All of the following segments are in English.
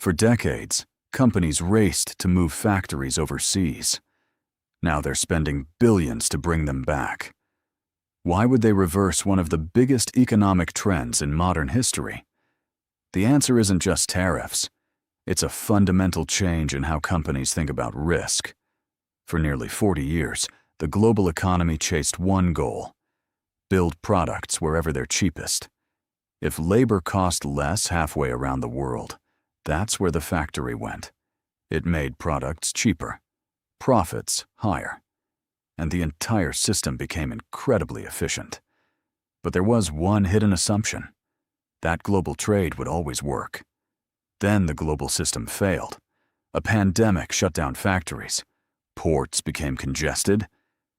For decades, companies raced to move factories overseas. Now they're spending billions to bring them back. Why would they reverse one of the biggest economic trends in modern history? The answer isn't just tariffs. It's a fundamental change in how companies think about risk. For nearly 40 years, the global economy chased one goal: build products wherever they're cheapest. If labor cost less halfway around the world, that's where the factory went. It made products cheaper, profits higher, and the entire system became incredibly efficient. But there was one hidden assumption: that global trade would always work. Then the global system failed. A pandemic shut down factories. Ports became congested.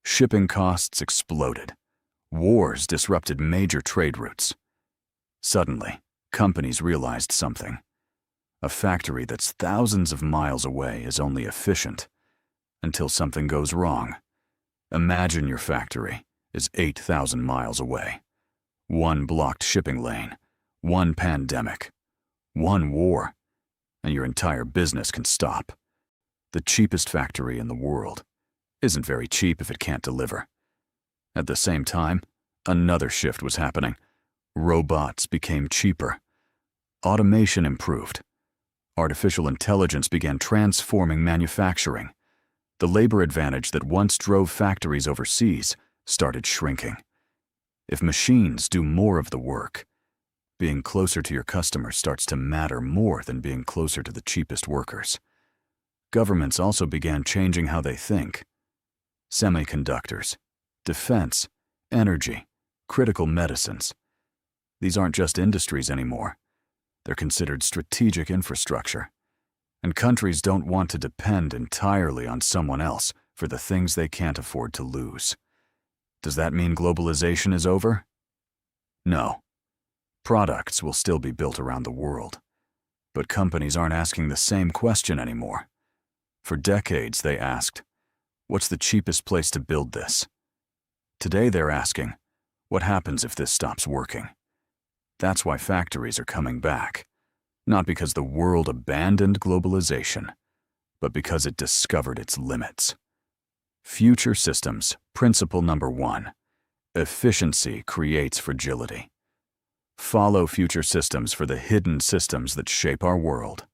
Shipping costs exploded. Wars disrupted major trade routes. Suddenly, companies realized something. A factory that's thousands of miles away is only efficient until something goes wrong. Imagine your factory is 8,000 miles away. One blocked shipping lane, one pandemic, one war, and your entire business can stop. The cheapest factory in the world isn't very cheap if it can't deliver. At the same time, another shift was happening. Robots became cheaper. Automation improved. Artificial intelligence began transforming manufacturing. The labor advantage that once drove factories overseas started shrinking. If machines do more of the work, being closer to your customers starts to matter more than being closer to the cheapest workers. Governments also began changing how they think. Semiconductors, defense, energy, critical medicines. These aren't just industries anymore. They're considered strategic infrastructure. And countries don't want to depend entirely on someone else for the things they can't afford to lose. Does that mean globalization is over? No. Products will still be built around the world. But companies aren't asking the same question anymore. For decades, they asked, what's the cheapest place to build this? Today, they're asking, what happens if this stops working? That's why factories are coming back. Not because the world abandoned globalization, but because it discovered its limits. Future systems, principle number 1. Efficiency creates fragility. Follow future systems for the hidden systems that shape our world.